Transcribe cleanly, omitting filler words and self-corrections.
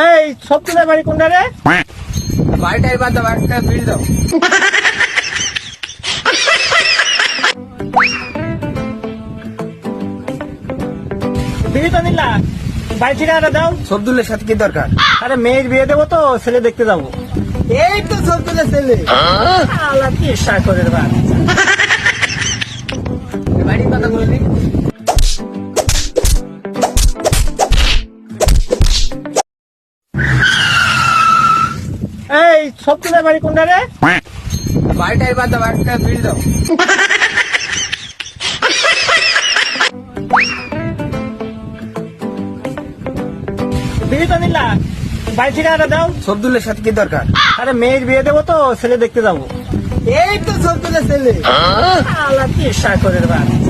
এই সত্যিকার বাড়ি কোনটা রে? বাড়িটাই বাদ দাও, বাড়িটা বিল দাও। বিয়ে তো নিলা, বাড়ি ঠিকানাটা দাও। সবদুলের সাথে কি দরকার? আরে মেয়ের বিয়ে দেবো তো, ছেলে দেখতে যাবো। এই তো সবদুলের ছেলে। আল্লাহ কি সাকরের বাচ্চা। বাড়ির কথা বললি। এই সত্যিকার বাড়ি কোনটা রে? বাড়িটাই বাদ দাও, বাড়িটা বিল দাও। বিয়ে তো নিলা, বাড়ি ঠিকানাটা দাও। সবদুলের সাথে কি দরকার? আরে মেয়ের বিয়ে দেবো তো, ছেলে দেখতে যাবো। এই তো সবদুলের ছেলে। আল্লাহ কি সাকরের বাচ্চা।